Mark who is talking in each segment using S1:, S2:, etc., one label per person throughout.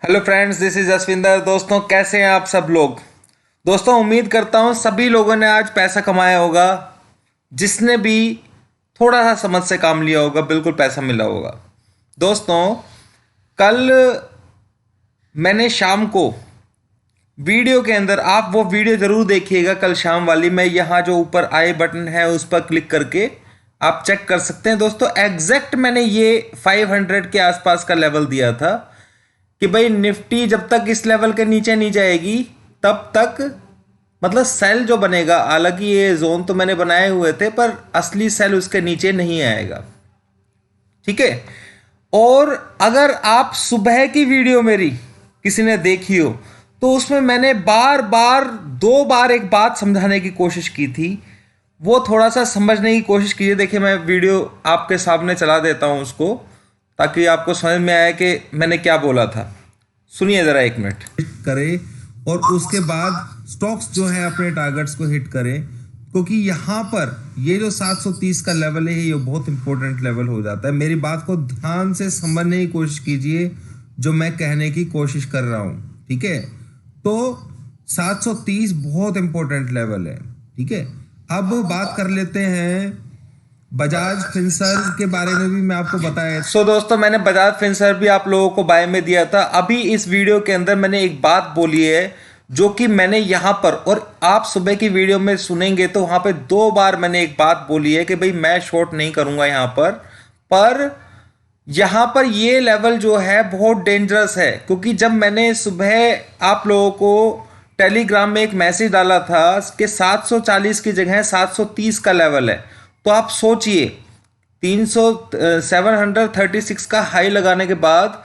S1: Hello friends, this is Jaswinder. दोस्तों, कैसे हैं आप सब लोग। दोस्तों, उम्मीद करता हूं सभी लोगों ने आज पैसा कमाया होगा। जिसने भी थोड़ा सा समझ से काम लिया होगा, बिल्कुल पैसा मिला होगा। दोस्तों, कल मैंने शाम को वीडियो के अंदर, आप वो वीडियो जरूर देखिएगा कल शाम वाली। मैं यहाँ जो ऊपर आई बटन है उस पर क्लिक करके आप चेक कर सकते हैं। दोस्तों, एग्जैक्ट मैंने ये 500 के आसपास का लेवल दिया था कि भाई निफ्टी जब तक इस लेवल के नीचे नहीं जाएगी तब तक, मतलब सेल जो बनेगा। हालांकि ये जोन तो मैंने बनाए हुए थे, पर असली सेल उसके नीचे नहीं आएगा। ठीक है। और अगर आप सुबह की वीडियो मेरी किसी ने देखी हो तो उसमें मैंने बार बार 2 बार एक बात समझाने की कोशिश की थी। वो थोड़ा सा समझने की कोशिश कीजिए। देखिए, मैं वीडियो आपके सामने चला देता हूं उसको, ताकि आपको समझ में आए कि मैंने क्या बोला था। सुनिए जरा 1 मिनट।
S2: करे और उसके बाद स्टॉक्स जो है अपने टारगेट्स को हिट करें, क्योंकि यहाँ पर ये जो 730 का लेवल है ये बहुत इंपॉर्टेंट लेवल हो जाता है। मेरी बात को ध्यान से समझने की कोशिश कीजिए जो मैं कहने की कोशिश कर रहा हूँ। ठीक है, तो 730 बहुत इंपॉर्टेंट लेवल है। ठीक है, अब बात कर लेते हैं बजाज फिनसर्व के बारे में। भी मैं आपको बताया।
S1: दोस्तों, मैंने बजाज फिनसर्व भी आप लोगों को बाय में दिया था। अभी इस वीडियो के अंदर मैंने एक बात बोली है जो कि मैंने यहां पर, और आप सुबह की वीडियो में सुनेंगे तो वहां पे 2 बार मैंने एक बात बोली है कि भाई मैं शॉर्ट नहीं करूंगा यहां पर यहां पर ये लेवल जो है बहुत डेंजरस है। क्योंकि जब मैंने सुबह आप लोगों को टेलीग्राम में एक मैसेज डाला था कि 740 की जगह 730 का लेवल है, तो आप सोचिए 736 का हाई लगाने के बाद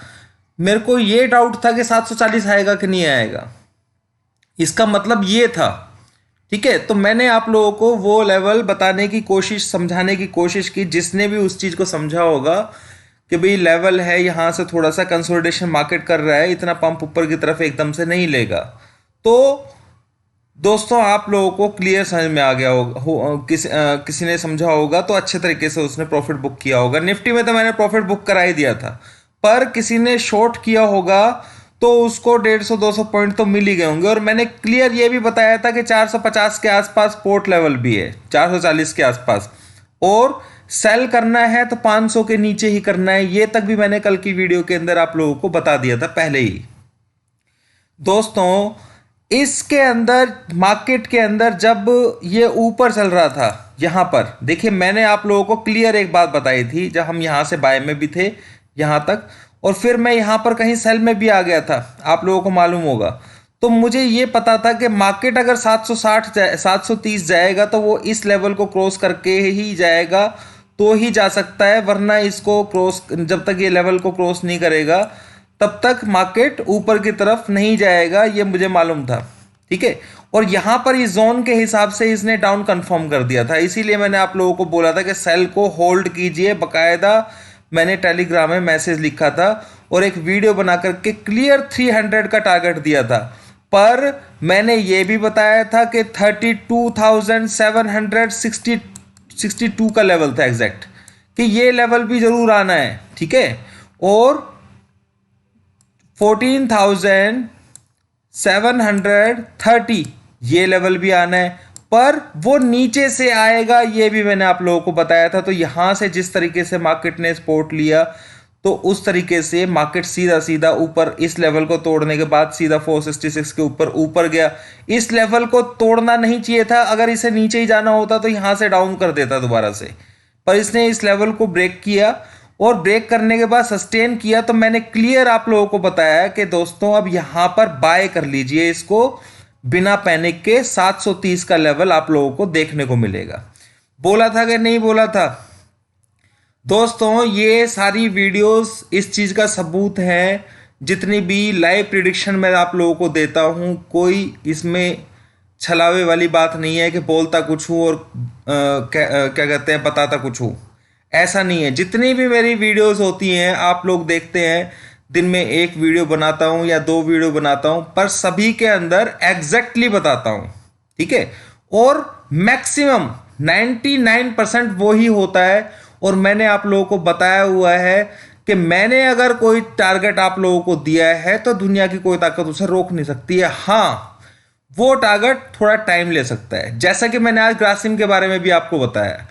S1: मेरे को ये डाउट था कि 740 आएगा कि नहीं आएगा। इसका मतलब ये था। ठीक है, तो मैंने आप लोगों को वो लेवल बताने की कोशिश, समझाने की कोशिश की। जिसने भी उस चीज को समझा होगा कि भाई लेवल है, यहां से थोड़ा सा कंसोलिडेशन मार्केट कर रहा है, इतना पंप ऊपर की तरफ एकदम से नहीं लेगा। तो दोस्तों, आप लोगों को क्लियर समझ में आ गया होगा। किसी ने समझा होगा तो अच्छे तरीके से उसने प्रॉफिट बुक किया होगा। निफ्टी में तो मैंने प्रॉफिट बुक करा ही दिया था, पर किसी ने शॉर्ट किया होगा तो उसको 150-200 पॉइंट तो मिल ही गए होंगे। और मैंने क्लियर ये भी बताया था कि 450 के आसपास पोर्ट लेवल भी है, 440 के आसपास। और सेल करना है तो 500 के नीचे ही करना है। ये तक भी मैंने कल की वीडियो के अंदर आप लोगों को बता दिया था पहले ही। दोस्तों, इसके अंदर, मार्केट के अंदर जब ये ऊपर चल रहा था, यहां पर देखिए मैंने आप लोगों को क्लियर एक बात बताई थी जब हम यहां से बाय में भी थे यहां तक, और फिर मैं यहां पर कहीं सेल में भी आ गया था, आप लोगों को मालूम होगा। तो मुझे ये पता था कि मार्केट अगर 730 जाएगा तो वो इस लेवल को क्रॉस करके ही जाएगा, तो ही जा सकता है। वरना इसको क्रॉस, जब तक ये लेवल को क्रॉस नहीं करेगा तब तक मार्केट ऊपर की तरफ नहीं जाएगा, ये मुझे मालूम था। ठीक है, और यहां पर इस जोन के हिसाब से इसने डाउन कंफर्म कर दिया था। इसीलिए मैंने आप लोगों को बोला था कि सेल को होल्ड कीजिए। बकायदा मैंने टेलीग्राम में मैसेज लिखा था और एक वीडियो बना करके क्लियर 300 का टारगेट दिया था। पर मैंने ये भी बताया था कि 32,762 का लेवल था एग्जैक्ट, कि ये लेवल भी जरूर आना है। ठीक है, और 14,730 ये लेवल भी आना है, पर वो नीचे से आएगा ये भी मैंने आप लोगों को बताया था। तो यहां से जिस तरीके से मार्केट ने सपोर्ट लिया, तो उस तरीके से मार्केट सीधा सीधा ऊपर, इस लेवल को तोड़ने के बाद सीधा 466 के ऊपर गया। इस लेवल को तोड़ना नहीं चाहिए था। अगर इसे नीचे ही जाना होता तो यहां से डाउन कर देता दोबारा से, पर इसने इस लेवल को ब्रेक किया और ब्रेक करने के बाद सस्टेन किया। तो मैंने क्लियर आप लोगों को बताया कि दोस्तों अब यहां पर बाय कर लीजिए इसको बिना पैनिक के। 730 का लेवल आप लोगों को देखने को मिलेगा। बोला था कि नहीं बोला था। दोस्तों, ये सारी वीडियोस इस चीज का सबूत है। जितनी भी लाइव प्रिडिक्शन मैं आप लोगों को देता हूं, कोई इसमें छलावे वाली बात नहीं है कि बोलता कुछ हूं और क्या कहते हैं, बताता कुछ हूं। ऐसा नहीं है। जितनी भी मेरी वीडियोस होती हैं आप लोग देखते हैं, दिन में एक वीडियो बनाता हूं या 2 वीडियो बनाता हूं, पर सभी के अंदर एग्जैक्टली बताता हूं। ठीक है, और मैक्सिमम 99% वो ही होता है। और मैंने आप लोगों को बताया हुआ है कि मैंने अगर कोई टारगेट आप लोगों को दिया है तो दुनिया की कोई ताकत उसे रोक नहीं सकती है। हाँ, वो टारगेट थोड़ा टाइम ले सकता है, जैसा कि मैंने आज ग्रासिम के बारे में भी आपको बताया।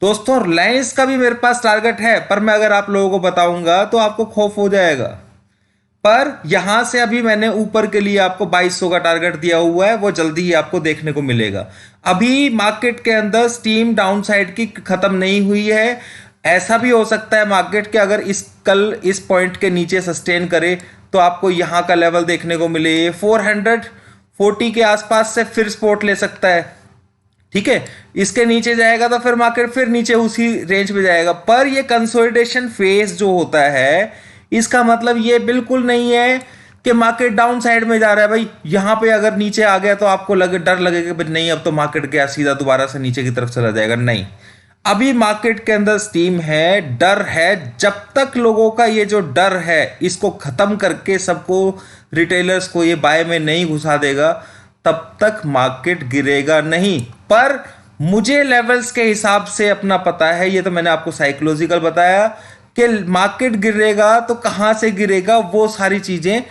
S1: दोस्तों, रिलायंस का भी मेरे पास टारगेट है, पर मैं अगर आप लोगों को बताऊंगा तो आपको खौफ हो जाएगा। पर यहां से अभी मैंने ऊपर के लिए आपको 2200 का टारगेट दिया हुआ है, वो जल्दी ही आपको देखने को मिलेगा। अभी मार्केट के अंदर स्टीम डाउन साइड की खत्म नहीं हुई है। ऐसा भी हो सकता है मार्केट के अगर कल इस पॉइंट के नीचे सस्टेन करे तो आपको यहां का लेवल देखने को मिले 440 के आसपास से फिर सपोर्ट ले सकता है। ठीक है, इसके नीचे जाएगा तो फिर मार्केट फिर नीचे उसी रेंज में जाएगा। पर ये कंसोलिडेशन फेज जो होता है, इसका मतलब ये बिल्कुल नहीं है कि मार्केट डाउन साइड में जा रहा है। भाई यहां पे अगर नीचे आ गया तो आपको डर लगेगा कि नहीं अब तो मार्केट गया सीधा दोबारा से नीचे की तरफ चला जाएगा। नहीं, अभी मार्केट के अंदर स्टीम है, डर है। जब तक लोगों का ये जो डर है इसको खत्म करके सबको, रिटेलर्स को ये बाय में नहीं घुसा देगा, तब तक मार्केट गिरेगा नहीं। पर मुझे लेवल्स के हिसाब से अपना पता है, ये तो मैंने आपको साइकोलॉजिकल बताया कि मार्केट गिरेगा तो कहां से गिरेगा, वो सारी चीजें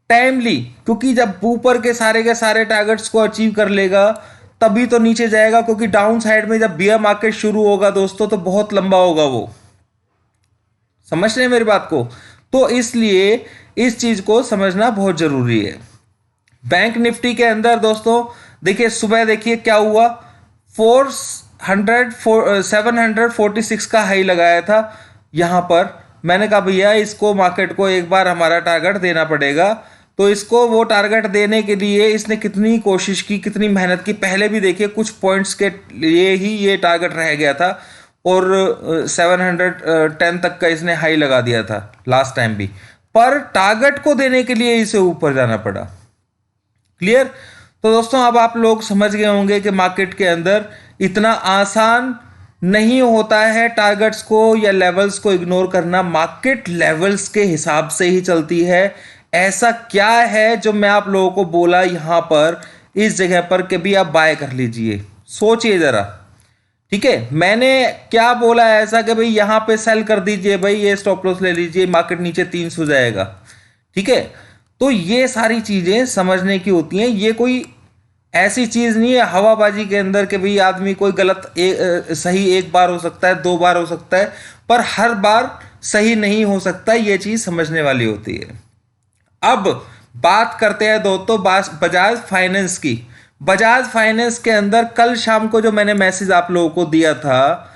S1: टाइमली, क्योंकि जब ऊपर के सारे टारगेट्स को अचीव कर लेगा तभी तो नीचे जाएगा। क्योंकि डाउन साइड में जब बियर मार्केट शुरू होगा दोस्तों तो बहुत लंबा होगा, वो समझ रहे हैं मेरी बात को। तो इसलिए इस चीज को समझना बहुत जरूरी है। बैंक निफ्टी के अंदर दोस्तों देखिए, सुबह देखिए क्या हुआ, 746 का हाई लगाया था। यहां पर मैंने कहा भैया इसको, मार्केट को एक बार हमारा टारगेट देना पड़ेगा। तो इसको वो टारगेट देने के लिए इसने कितनी कोशिश की, कितनी मेहनत की। पहले भी देखिए कुछ पॉइंट्स के लिए ही ये टारगेट रह गया था और 710 तक का इसने हाई लगा दिया था लास्ट टाइम भी। पर टारगेट को देने के लिए इसे ऊपर जाना पड़ा। क्लियर? तो दोस्तों अब आप लोग समझ गए होंगे कि मार्केट के अंदर इतना आसान नहीं होता है टारगेट्स को या लेवल्स को इग्नोर करना। मार्केट लेवल्स के हिसाब से ही चलती है। ऐसा क्या है जो मैं आप लोगों को बोला यहां पर इस जगह पर कि भी आप बाय कर लीजिए, सोचिए जरा। ठीक है, मैंने क्या बोला ऐसा कि भाई यहां पे सेल कर दीजिए, भाई ये स्टॉप लॉस ले लीजिए, मार्केट नीचे 300 जाएगा। ठीक है, तो ये सारी चीजें समझने की होती हैं। ये कोई ऐसी चीज नहीं है हवाबाजी के अंदर कि भाई आदमी कोई गलत सही एक बार हो सकता है, 2 बार हो सकता है, पर हर बार सही नहीं हो सकता। ये चीज समझने वाली होती है। अब बात करते हैं दोस्तों बजाज फाइनेंस की। बजाज फाइनेंस के अंदर कल शाम को जो मैंने मैसेज आप लोगों को दिया था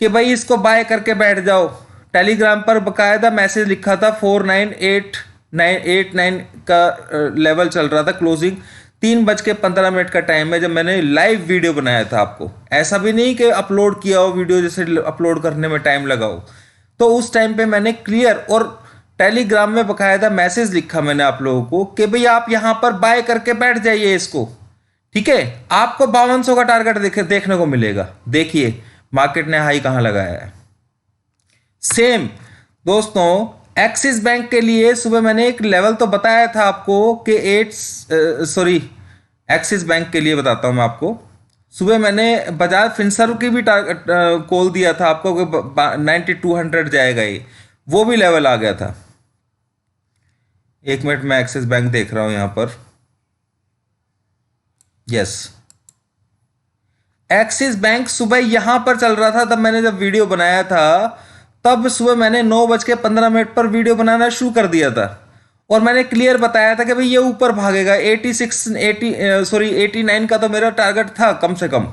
S1: कि भाई इसको बाय करके बैठ जाओ, टेलीग्राम पर बकायदा मैसेज लिखा था। 49889 का लेवल चल रहा था, क्लोजिंग 3:15 का टाइम है जब मैंने लाइव वीडियो बनाया था आपको। ऐसा भी नहीं कि अपलोड किया हो वीडियो, जैसे अपलोड करने में टाइम लगा हो। तो उस टाइम पे मैंने क्लियर और टेलीग्राम में बकायदा मैसेज लिखा मैंने आप लोगों को कि भाई आप यहां पर बाय करके बैठ जाइए इसको। ठीक है, आपको 5200 का टारगेट देखने को मिलेगा। देखिए मार्केट ने हाई कहां लगाया है। सेम दोस्तों एक्सिस बैंक के लिए सुबह मैंने एक लेवल तो बताया था आपको कि एक्सिस बैंक के लिए बताता हूं मैं आपको। सुबह मैंने बजाज फिनसर्व की भी कॉल दिया था आपको कि 9200 जाएगा, ये वो भी लेवल आ गया था। एक मिनट, मैं एक्सिस बैंक देख रहा हूं यहां पर। यस, एक्सिस बैंक सुबह यहां पर चल रहा था। तब मैंने जब वीडियो बनाया था तब सुबह मैंने 9:15 पर वीडियो बनाना शुरू कर दिया था और मैंने क्लियर बताया था कि भाई ये ऊपर भागेगा। 89 का तो मेरा टारगेट था कम से कम,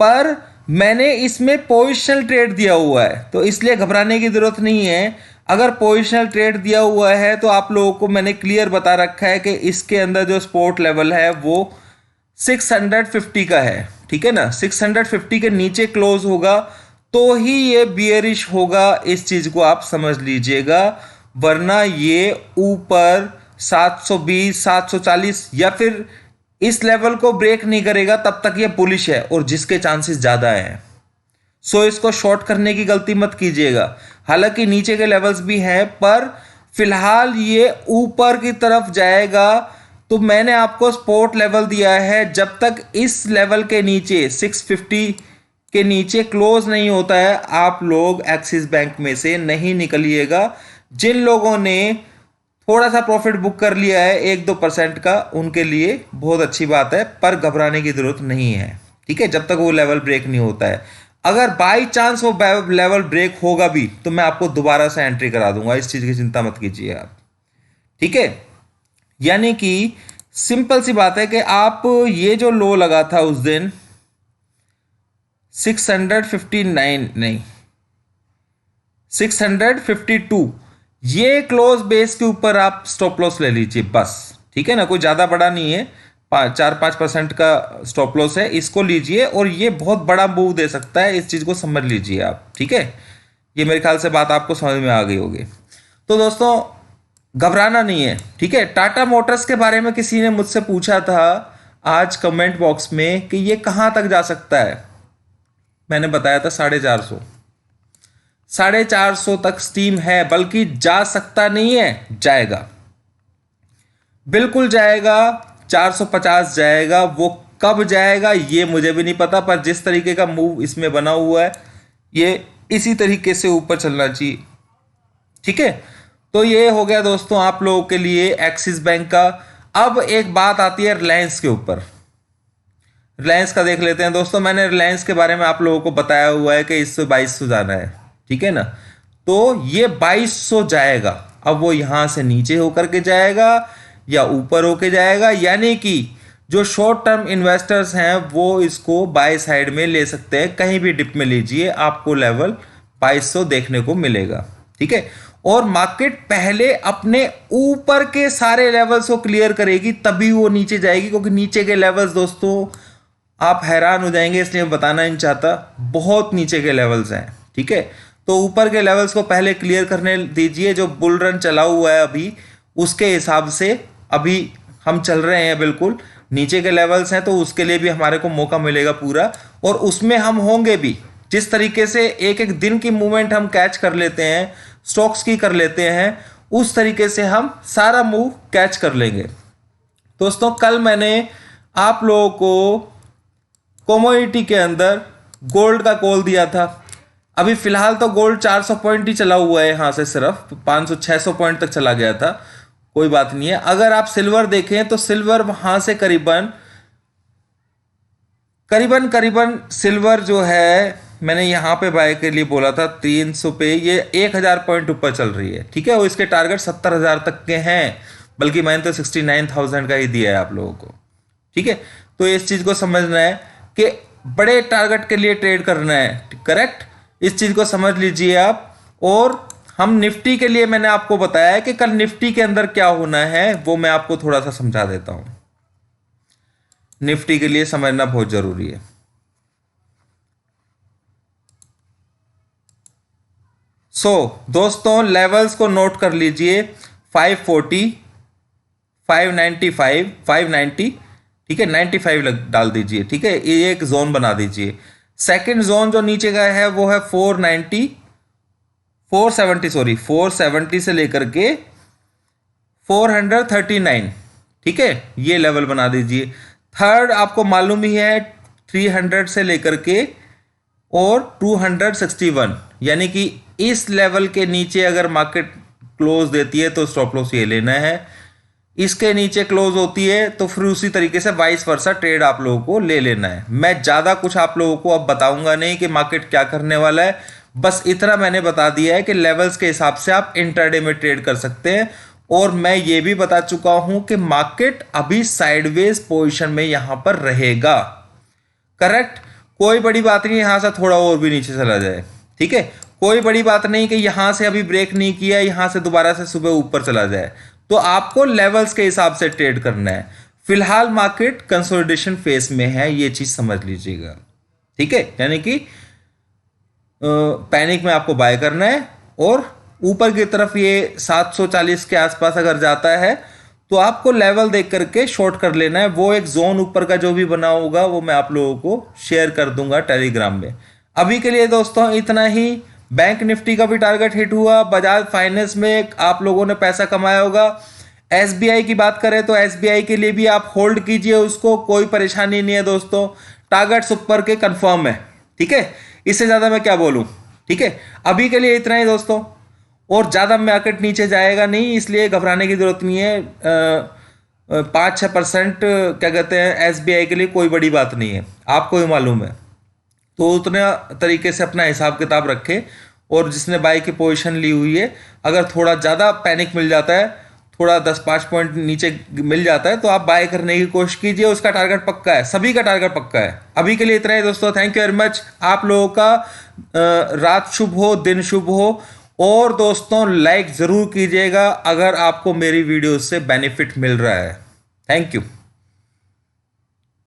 S1: पर मैंने इसमें पोजिशनल ट्रेड दिया हुआ है तो इसलिए घबराने की जरूरत नहीं है। अगर पोजिशनल ट्रेड दिया हुआ है तो आप लोगों को मैंने क्लियर बता रखा है कि इसके अंदर जो सपोर्ट लेवल है वो 650 का है। ठीक है ना, 650 के नीचे क्लोज होगा तो ही ये बियरिश होगा। इस चीज को आप समझ लीजिएगा, वरना ये ऊपर 720 740 या फिर इस लेवल को ब्रेक नहीं करेगा तब तक ये बुलिश है और जिसके चांसेस ज्यादा हैं। सो इसको शॉर्ट करने की गलती मत कीजिएगा। हालांकि नीचे के लेवल्स भी हैं पर फिलहाल ये ऊपर की तरफ जाएगा। तो मैंने आपको सपोर्ट लेवल दिया है, जब तक इस लेवल के नीचे 650 के नीचे क्लोज नहीं होता है, आप लोग एक्सिस बैंक में से नहीं निकलिएगा। जिन लोगों ने थोड़ा सा प्रॉफिट बुक कर लिया है 1-2% का, उनके लिए बहुत अच्छी बात है, पर घबराने की जरूरत नहीं है, ठीक है, जब तक वो लेवल ब्रेक नहीं होता है। अगर बाई चांस वो लेवल ब्रेक होगा भी तो मैं आपको दोबारा से एंट्री करा दूंगा, इस चीज की चिंता मत कीजिए आप, ठीक है। यानी कि सिंपल सी बात है कि आप ये जो लो लगा था उस दिन 659 नहीं 652, ये क्लोज बेस के ऊपर आप स्टॉप लॉस ले लीजिए बस, ठीक है ना, कोई ज़्यादा बड़ा नहीं है, 4-5% का स्टॉप लॉस है, इसको लीजिए और ये बहुत बड़ा मूव दे सकता है, इस चीज़ को समझ लीजिए आप, ठीक है। ये मेरे ख्याल से बात आपको समझ में आ गई होगी। तो दोस्तों घबराना नहीं है, ठीक है। टाटा मोटर्स के बारे में किसी ने मुझसे पूछा था आज कमेंट बॉक्स में कि ये कहाँ तक जा सकता है, मैंने बताया था 450 तक स्टीम है, बल्कि जा सकता नहीं है, जाएगा, बिल्कुल जाएगा, 450 जाएगा। वो कब जाएगा ये मुझे भी नहीं पता, पर जिस तरीके का मूव इसमें बना हुआ है ये इसी तरीके से ऊपर चलना चाहिए, ठीक है। तो ये हो गया दोस्तों आप लोगों के लिए एक्सिस बैंक का। अब एक बात आती है रिलायंस के ऊपर, रिलायंस का देख लेते हैं दोस्तों। मैंने रिलायंस के बारे में आप लोगों को बताया हुआ है कि इससे 2200 जाना है, ठीक है ना। तो ये 2200 जाएगा, अब वो यहां से नीचे होकर के जाएगा या ऊपर होके जाएगा, यानी कि जो शॉर्ट टर्म इन्वेस्टर्स हैं वो इसको बाय साइड में ले सकते हैं, कहीं भी डिप में लीजिए आपको लेवल 2200 देखने को मिलेगा, ठीक है। और मार्केट पहले अपने ऊपर के सारे लेवल्स को क्लियर करेगी तभी वो नीचे जाएगी, क्योंकि नीचे के लेवल्स दोस्तों आप हैरान हो जाएंगे, इसलिए मैं बताना नहीं चाहता, बहुत नीचे के लेवल्स हैं, ठीक है। तो ऊपर के लेवल्स को पहले क्लियर करने दीजिए, जो बुल रन चला हुआ है अभी उसके हिसाब से अभी हम चल रहे हैं, बिल्कुल नीचे के लेवल्स हैं, तो उसके लिए भी हमारे को मौका मिलेगा पूरा, और उसमें हम होंगे भी। जिस तरीके से एक एक दिन की मूवमेंट हम कैच कर लेते हैं, स्टॉक्स की कर लेते हैं, उस तरीके से हम सारा मूव कैच कर लेंगे। दोस्तों कल मैंने आप लोगों को कमोडिटी के अंदर गोल्ड का कॉल दिया था। अभी फिलहाल तो गोल्ड 400 पॉइंट ही चला हुआ है, यहां से सिर्फ 500-600 पॉइंट तक चला गया था, कोई बात नहीं है। अगर आप सिल्वर देखें तो सिल्वर वहां से करीबन सिल्वर जो है मैंने यहां पे बाय के लिए बोला था 300 पे, ये 1000 पॉइंट ऊपर चल रही है, ठीक है। और इसके टारगेट 70,000 तक के हैं, बल्कि मैंने तो 69,000 का ही दिया है आप लोगों को, ठीक है। तो इस चीज को समझना है कि बड़े टारगेट के लिए ट्रेड करना है, करेक्ट, इस चीज को समझ लीजिए आप। और हम निफ्टी के लिए मैंने आपको बताया है कि कल निफ्टी के अंदर क्या होना है, वो मैं आपको थोड़ा सा समझा देता हूं। निफ्टी के लिए समझना बहुत जरूरी है। दोस्तों लेवल्स को नोट कर लीजिए, 540, 595, 590, ठीक है, 95 डाल दीजिए, ठीक है, ये एक जोन बना दीजिए। सेकंड जोन जो नीचे का है वो है 470 से लेकर के 439, ठीक है, ये लेवल बना दीजिए। थर्ड आपको मालूम ही है 300 से लेकर के और 261, यानी कि इस लेवल के नीचे अगर मार्केट क्लोज देती है तो स्टॉप लॉस ये लेना है, इसके नीचे क्लोज होती है तो फिर उसी तरीके से वाइस वर्सा ट्रेड आप लोगों को ले लेना है। मैं ज़्यादा कुछ आप लोगों को अब बताऊंगा नहीं कि मार्केट क्या करने वाला है, बस इतना मैंने बता दिया है कि लेवल्स के हिसाब से आप इंट्राडे में ट्रेड कर सकते हैं। और मैं ये भी बता चुका हूं कि मार्केट अभी साइडवेज पोजीशन में यहां पर रहेगा, करेक्ट, कोई बड़ी बात नहीं यहां से थोड़ा और भी नीचे चला जाए, ठीक है, कोई बड़ी बात नहीं कि यहां से अभी ब्रेक नहीं किया, यहां से दोबारा से सुबह ऊपर चला जाए, तो आपको लेवल्स के हिसाब से ट्रेड करना है। फिलहाल मार्केट कंसोलिडेशन फेज में है, ये चीज समझ लीजिएगा, ठीक है, यानी कि पैनिक में आपको बाय करना है। और ऊपर की तरफ ये 740 के आसपास अगर जाता है तो आपको लेवल देख करके शॉर्ट कर लेना है। वो एक जोन ऊपर का जो भी बना होगा वो मैं आप लोगों को शेयर कर दूंगा टेलीग्राम में। अभी के लिए दोस्तों इतना ही। बैंक निफ्टी का भी टारगेट हिट हुआ, बजाज फाइनेंस में आप लोगों ने पैसा कमाया होगा। एसबीआई की बात करें तो एसबीआई के लिए भी आप होल्ड कीजिए उसको, कोई परेशानी नहीं है दोस्तों, टारगेट्स ऊपर के कंफर्म है, ठीक है, इससे ज़्यादा मैं क्या बोलूँ। ठीक है, अभी के लिए इतना ही दोस्तों, और ज़्यादा मार्केट नीचे जाएगा नहीं, इसलिए घबराने की ज़रूरत नहीं है। 5-6% क्या कहते हैं SBI के लिए कोई बड़ी बात नहीं है, आपको भी मालूम है। तो उतने तरीके से अपना हिसाब किताब रखें, और जिसने बाई की पोजीशन ली हुई है, अगर थोड़ा ज़्यादा पैनिक मिल जाता है, थोड़ा 10-5 पॉइंट नीचे मिल जाता है, तो आप बाय करने की कोशिश कीजिए। उसका टारगेट पक्का है, सभी का टारगेट पक्का है। अभी के लिए इतना ही दोस्तों, थैंक यू वेरी मच। आप लोगों का रात शुभ हो, दिन शुभ हो, और दोस्तों लाइक ज़रूर कीजिएगा अगर आपको मेरी वीडियो से बेनिफिट मिल रहा है। Thank you.